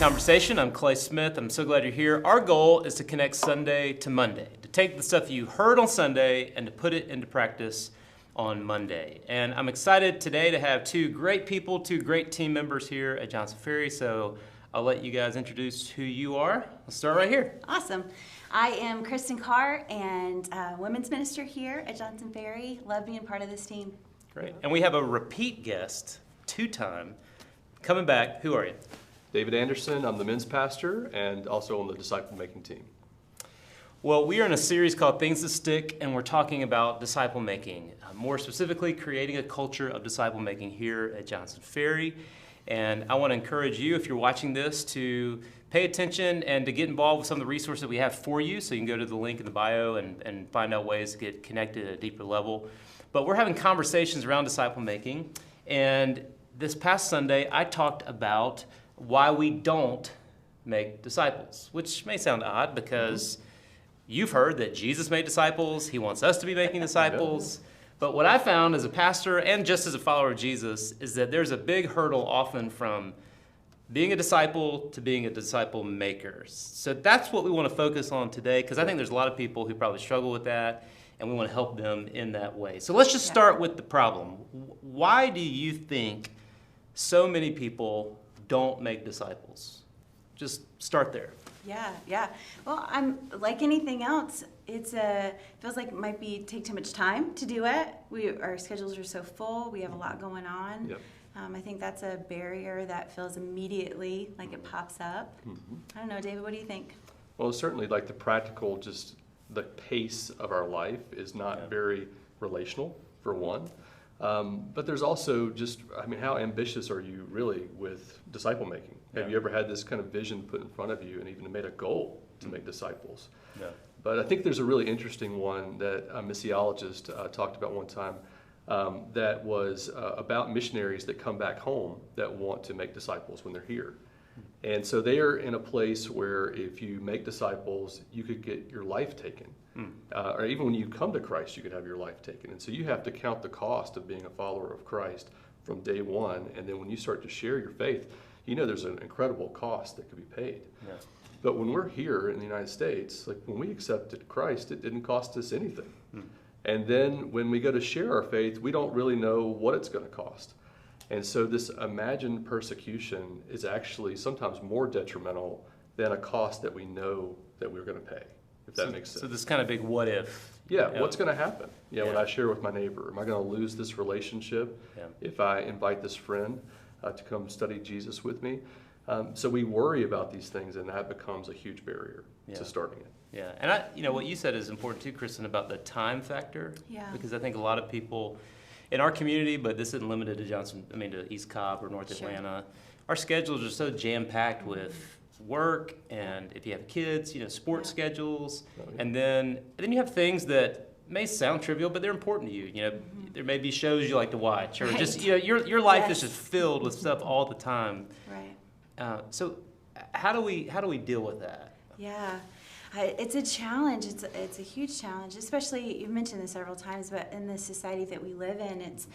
Conversation. I'm Clay Smith. I'm so glad you're here. Our goal is to connect Sunday to Monday, to take the stuff you heard on Sunday and to put it into practice on Monday. And I'm excited today to have two great people, two great team members here at Johnson Ferry. So I'll let you guys introduce who you are. Let's start right here. Awesome. I am Kristen Carr and women's minister here at Johnson Ferry. Love being part of this team. Great. And we have a repeat guest, two-time, coming back. Who are you? David Anderson. I'm the men's pastor and also on the disciple-making team. Well, we are in a series called Things That Stick, and we're talking about disciple-making, more specifically creating a culture of disciple-making here at Johnson Ferry. And I want to encourage you, if you're watching this, to pay attention and to get involved with some of the resources that we have for you. So you can go to the link in the bio and find out ways to get connected at a deeper level. But we're having conversations around disciple-making. And this past Sunday, I talked about why we don't make disciples, which may sound odd because you've heard that Jesus made disciples. He wants us to be making disciples. But what I found as a pastor and just as a follower of Jesus is that there's a big hurdle often from being a disciple to being a disciple maker. So that's what we want to focus on today, because I think there's a lot of people who probably struggle with that, and we want to help them in that way. So let's just start with the problem. Why do you think so many people don't make disciples? Just start there. Yeah. Well, I'm like anything else. Feels like it might take too much time to do it. Our schedules are so full. We have a lot going on. Yep. I think that's a barrier that feels immediately like it pops up. I don't know, David, what do you think? Well, certainly like the practical, just the pace of our life is not very relational, for one. But there's also just, how ambitious are you really with disciple making? Have you ever had this kind of vision put in front of you and even made a goal to make disciples? Yeah. But I think there's a really interesting one that a missiologist talked about one time that was about missionaries that come back home that want to make disciples when they're here. And so they are in a place where if you make disciples, you could get your life taken. Or even when you come to Christ, you could have your life taken. And so you have to count the cost of being a follower of Christ from day one. And then when you start to share your faith, there's an incredible cost that could be paid. Yeah. But when we're here in the United States, like when we accepted Christ, it didn't cost us anything. And then when we go to share our faith, we don't really know what it's going to cost. And so this imagined persecution is actually sometimes more detrimental than a cost that we know that we're going to pay, if that makes sense. So this kind of big what if. Yeah, what's going to happen? When I share with my neighbor, am I going to lose this relationship if I invite this friend to come study Jesus with me? So we worry about these things, and that becomes a huge barrier to starting it. Yeah, and what you said is important too, Kristen, about the time factor. Yeah. Because I think a lot of people in our community, but this isn't limited to to East Cobb or North Atlanta, our schedules are so jam-packed with work, and if you have kids, sports schedules, and then you have things that may sound trivial, but they're important to you. There may be shows you like to watch, or just your life is just filled with stuff all the time. Right. So how do we deal with that? Yeah. It's a challenge. It's a huge challenge, especially, you've mentioned this several times, but in the society that we live in, it's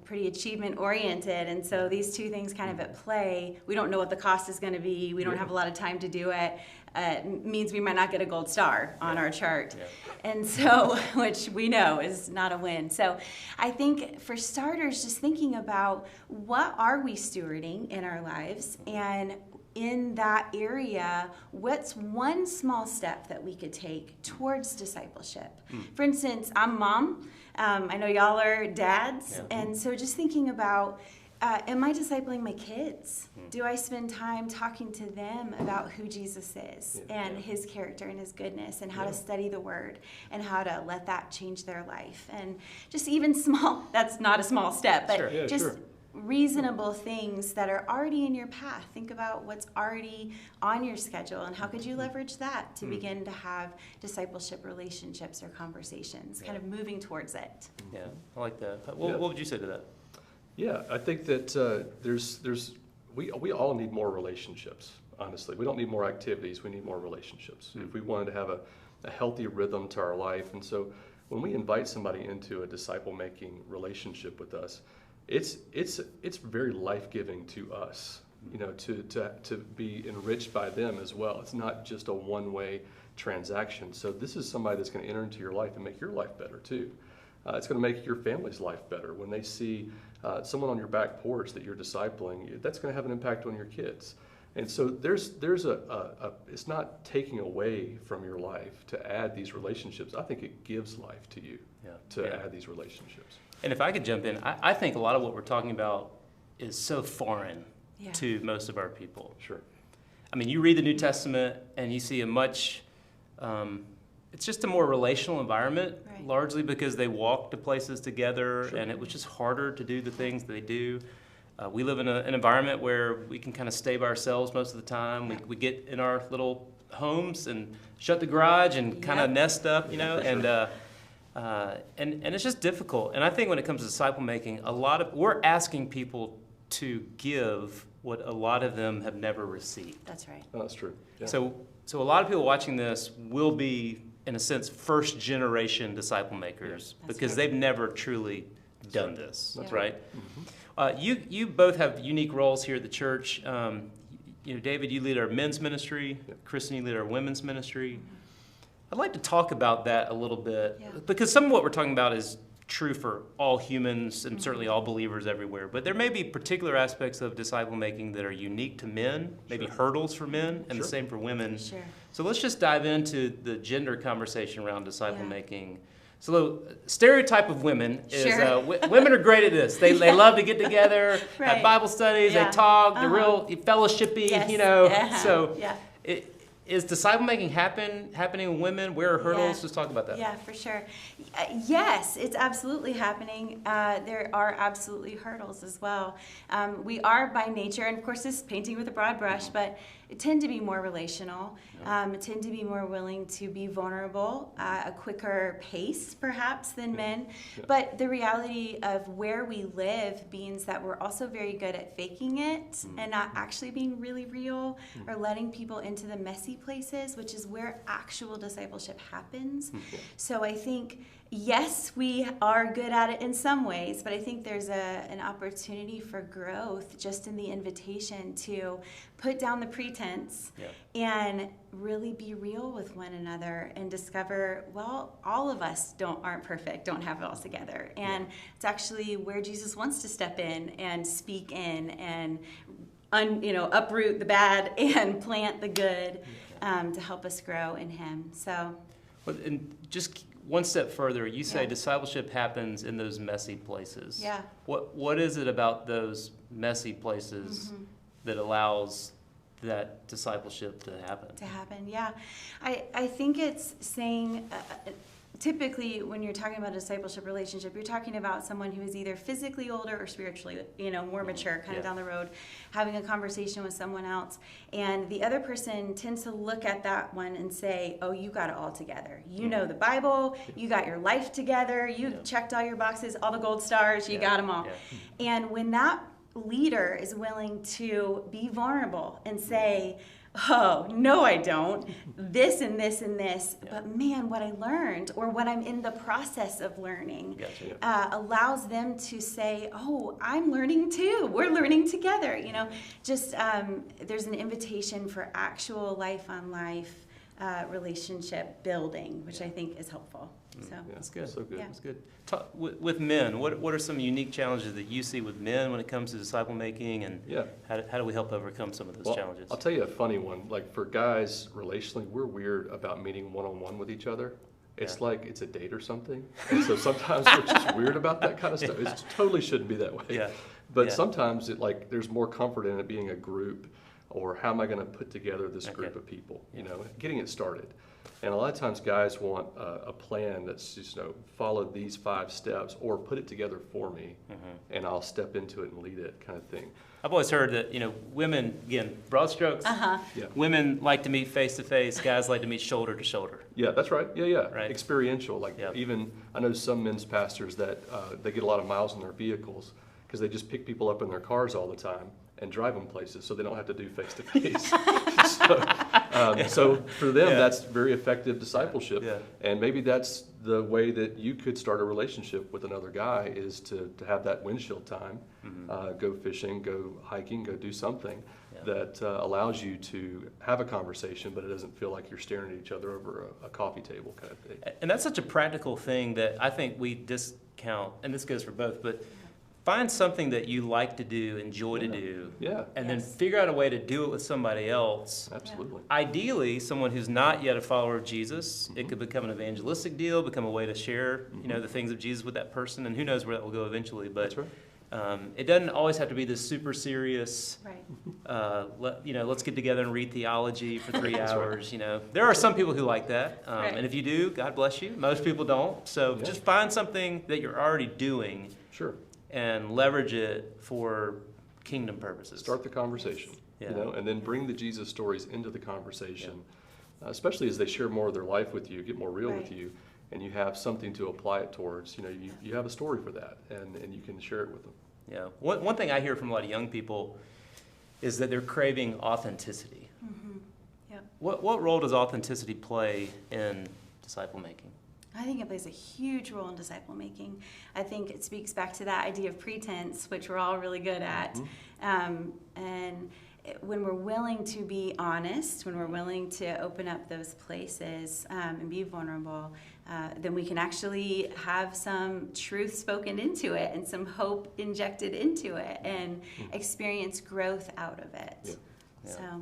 pretty achievement-oriented, and so these two things kind of at play. We don't know what the cost is going to be. We don't have a lot of time to do it. Means we might not get a gold star on our chart. Yeah. And so, which we know is not a win. So I think for starters, just thinking about what are we stewarding in our lives, and in that area, what's one small step that we could take towards discipleship? For instance, I'm a mom. I know y'all are dads. And so just thinking about, am I discipling my kids? Do I spend time talking to them about who Jesus is and his character and his goodness, and how to study the word and how to let that change their life? And just even small, that's not a small step, but reasonable things that are already in your path. Think about what's already on your schedule, and how could you leverage that to begin to have discipleship relationships or conversations, kind of moving towards it. Yeah, I like that. What would you say to that? Yeah, I think that we all need more relationships, honestly. We don't need more activities, we need more relationships. If we wanted to have a healthy rhythm to our life. And so when we invite somebody into a disciple-making relationship with us, it's very life-giving to us to be enriched by them as well. It's not just a one-way transaction. So this is somebody that's going to enter into your life and make your life better too. It's going to make your family's life better. When they see someone on your back porch that you're discipling, that's going to have an impact on your kids. And so there's it's not taking away from your life to add these relationships. I think it gives life to you to add these relationships. And if I could jump in, I think a lot of what we're talking about is so foreign to most of our people. Sure. I mean, you read the New Testament and you see a much, it's just a more relational environment, largely because they walked to places together, and it was just harder to do the things they do. We live in an environment where we can kind of stay by ourselves most of the time. We get in our little homes and shut the garage and kind of nest up, and it's just difficult. And I think when it comes to disciple making, we're asking people to give what a lot of them have never received. That's right. Oh, that's true. Yeah. So a lot of people watching this will be, in a sense, first generation disciple makers because they've never truly done this. That's right. Mm-hmm. You both have unique roles here at the church. David, you lead our men's ministry. Kristen, you lead our women's ministry. I'd like to talk about that a little bit because some of what we're talking about is true for all humans and certainly all believers everywhere. But there may be particular aspects of disciple making that are unique to men, maybe hurdles for men, and the same for women. Sure. So let's just dive into the gender conversation around disciple making. So the stereotype of women is women are great at this. They love to get together, have Bible studies, they talk, they're real fellowshipy, So is disciple making happening with women? Where are hurdles? Just talk about that. Yeah, for sure. Yes, it's absolutely happening. There are absolutely hurdles as well. We are by nature, and of course this is painting with a broad brush, but tend to be more relational, tend to be more willing to be vulnerable, a quicker pace perhaps than men. But the reality of where we live means that we're also very good at faking it and not actually being really real or letting people into the messy places, which is where actual discipleship happens. So I think, yes, we are good at it in some ways, but I think there's an opportunity for growth just in the invitation to put down the pretense and really be real with one another and discover, well, all of us aren't perfect, don't have it all together. And it's actually where Jesus wants to step in and speak in and uproot the bad and plant the good to help us grow in him. So, and just one step further, you say discipleship happens in those messy places. Yeah. What is it about those messy places that allows that discipleship to happen? I think it's saying, typically when you're talking about a discipleship relationship, you're talking about someone who is either physically older or spiritually, more mature, kind of down the road, having a conversation with someone else. And the other person tends to look at that one and say, oh, you got it all together. You know the Bible, you got your life together, you checked all your boxes, all the gold stars, you got them all. And when that leader is willing to be vulnerable and say, oh, no, I don't, this and this and this, but man, what I learned or what I'm in the process of learning allows them to say, oh, I'm learning too. We're learning together. There's an invitation for actual life on life relationship building, which I think is helpful. So that's good. So good. That's good. With men, what are some unique challenges that you see with men when it comes to disciple making, and how do we help overcome some of those challenges? I'll tell you a funny one. Like for guys, relationally, we're weird about meeting one-on-one with each other. It's like it's a date or something. And so sometimes we're just weird about that kind of stuff. It totally shouldn't be that way. But sometimes there's more comfort in it being a group, or how am I going to put together this group of people, getting it started. And a lot of times guys want a plan that's just, follow these 5 steps or put it together for me and I'll step into it and lead it kind of thing. I've always heard that, women, again, broad strokes, women like to meet face to face, guys like to meet shoulder to shoulder. Yeah, that's right. Right. Experiential. Even, I know some men's pastors that they get a lot of miles in their vehicles because they just pick people up in their cars all the time and drive them places so they don't have to do face to face. So for them, that's very effective discipleship. And maybe that's the way that you could start a relationship with another guy is to have that windshield time, go fishing, go hiking, go do something that allows you to have a conversation, but it doesn't feel like you're staring at each other over a coffee table kind of thing. And that's such a practical thing that I think we discount, and this goes for both, but find something that you like to do, enjoy to do, and then figure out a way to do it with somebody else. Absolutely. Ideally, someone who's not yet a follower of Jesus. It could become an evangelistic deal, become a way to share, the things of Jesus with that person, and who knows where that will go eventually. But That's right. It doesn't always have to be this super serious, let's get together and read theology for 3 hours. There are some people who like that, and if you do, God bless you. Most people don't. So just find something that you're already doing. Sure. And leverage it for kingdom purposes. Start the conversation, and then bring the Jesus stories into the conversation, especially as they share more of their life with you, get more real with you, and you have something to apply it towards. You have a story for that, and you can share it with them. Yeah. One thing I hear from a lot of young people is that they're craving authenticity. What role does authenticity play in disciple making? I think it plays a huge role in disciple making. I think it speaks back to that idea of pretense, which we're all really good at. And when we're willing to be honest, when we're willing to open up those places and be vulnerable, then we can actually have some truth spoken into it and some hope injected into it and experience growth out of it.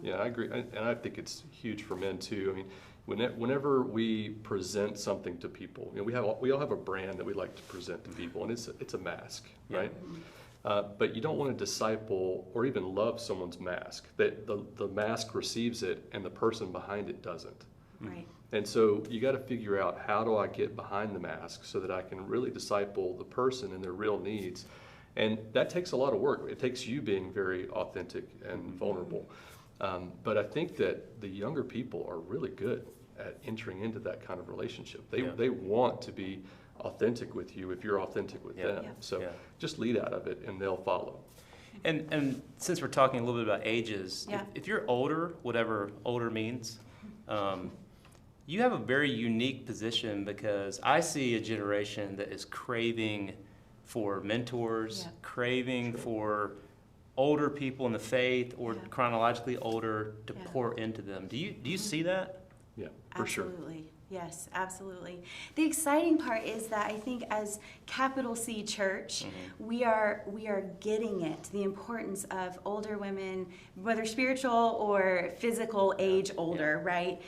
Yeah, I agree. And I think it's huge for men too. I mean, whenever we present something to people, we all have a brand that we like to present to people, and it's a mask, right? But you don't want to disciple or even love someone's mask. That the mask receives it, and the person behind it doesn't. Right. And so you got to figure out, how do I get behind the mask so that I can really disciple the person and their real needs? And that takes a lot of work. It takes you being very authentic and vulnerable. But I think that the younger people are really good at entering into that kind of relationship. They want to be authentic with you if you're authentic with them. So just lead out of it, and they'll follow. And since we're talking a little bit about ages, if you're older, whatever older means, you have a very unique position, because I see a generation that is craving for mentors, craving for older people in the faith, or chronologically older, to pour into them. Do you see that? Yeah, for sure. Absolutely. Yes, absolutely. The exciting part is that I think as capital C Church, we are getting it, the importance of older women, whether spiritual or physical age older, right?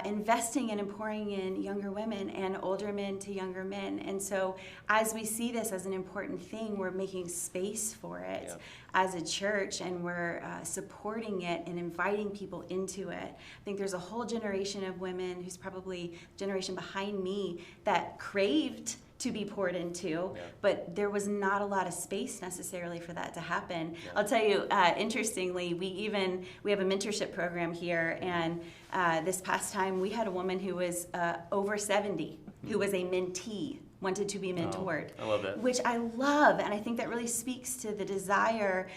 Investing in and pouring in younger women and older men to younger men. And so as we see this as an important thing, we're making space for it as a church, and we're supporting it and inviting people into it. I think there's a whole generation of women, who's probably the generation behind me, that craved to be poured into, but there was not a lot of space necessarily for that to happen. I'll tell you, interestingly, we have a mentorship program here, and this past time we had a woman who was over 70 who was a mentee, wanted to be mentored. I love that. Which I love, and I think that really speaks to the desire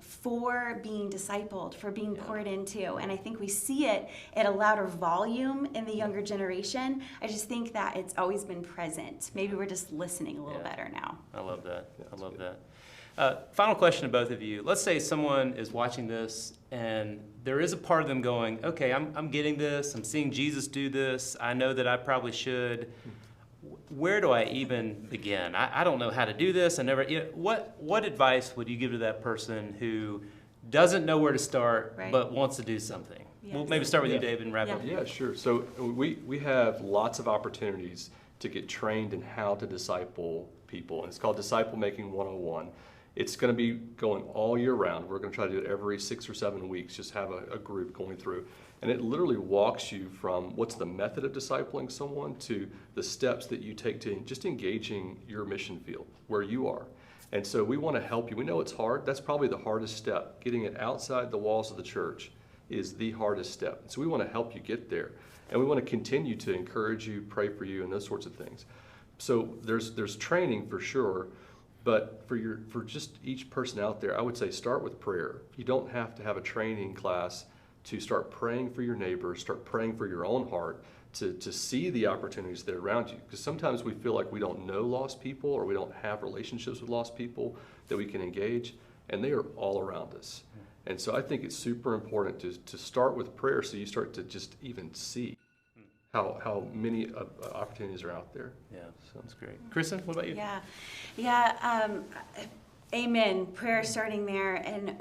for being discipled, for being poured into. And I think we see it at a louder volume in the younger generation. I just think that it's always been present. Maybe we're just listening a little better now. I love that. I love that. Final question to both of you. Let's say someone is watching this, and there is a part of them going, okay, I'm getting this. I'm seeing Jesus do this. I know that I probably should. Where do I even begin? I don't know how to do this. What advice would you give to that person who doesn't know where to start, but wants to do something? We'll maybe start with you, David, and wrap up. Yeah, sure. So we have lots of opportunities to get trained in how to disciple people, and it's called Disciple Making 101. It's going to be going all year round. We're going to try to do it every 6 or 7 weeks, just have a group going through. And it literally walks you from what's the method of discipling someone to the steps that you take to just engaging your mission field, where you are. And so we want to help you. We know it's hard. That's probably the hardest step. Getting it outside the walls of the church is the hardest step. So we want to help you get there. And we want to continue to encourage you, pray for you, and those sorts of things. So there's training for sure. But for just each person out there, I would say start with prayer. You don't have to have a training class to start praying for your neighbors, start praying for your own heart, to see the opportunities that are around you. Because sometimes we feel like we don't know lost people or we don't have relationships with lost people that we can engage, and they are all around us. And so I think it's super important to start with prayer so you start to just even see how many opportunities are out there. Yeah, sounds great. Kristen, what about you? Yeah. Amen. Prayer starting there. And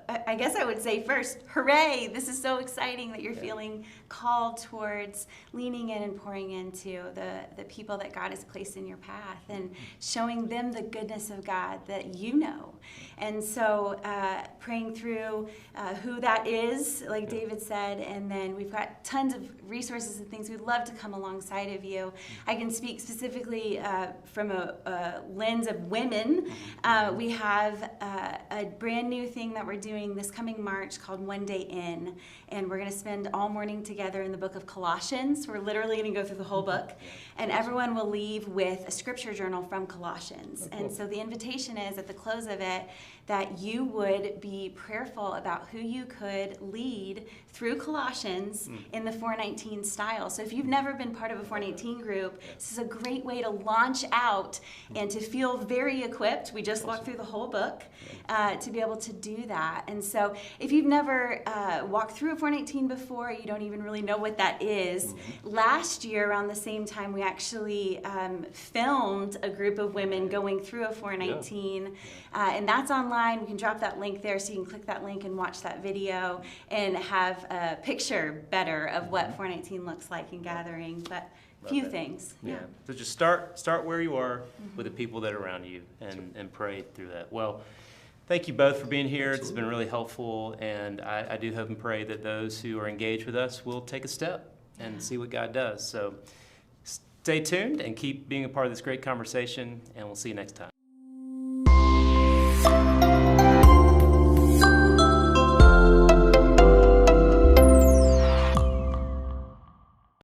I guess I would say first, hooray! This is so exciting that you're feeling called towards leaning in and pouring into the people that God has placed in your path and showing them the goodness of God that you know. And so praying through who that is, like David said, and then we've got tons of resources and things. We'd love to come alongside of you. I can speak specifically from a lens of women. We have a brand new thing that we're doing this coming March called One Day In, and we're going to spend all morning together in the book of Colossians. We're literally going to go through the whole book, and everyone will leave with a scripture journal from Colossians. And so the invitation is at the close of it that you would be prayerful about who you could lead through Colossians in the 419 style. So if you've never been part of a 419 group, this is a great way to launch out and to feel very equipped. We just walked through the whole book to be able to do that. And so if you've never walked through a 419 before, you don't even really know what that is. Last year around the same time, we actually filmed a group of women going through a 419, and that's online. We can drop that link there so you can click that link and watch that video and have a picture better of what 419 looks like in gathering. But few things. Yeah. So just start where you are with the people that are around you and pray through that. Well, thank you both for being here. It's been really helpful, and I do hope and pray that those who are engaged with us will take a step and see what God does. So stay tuned and keep being a part of this great conversation, and we'll see you next time.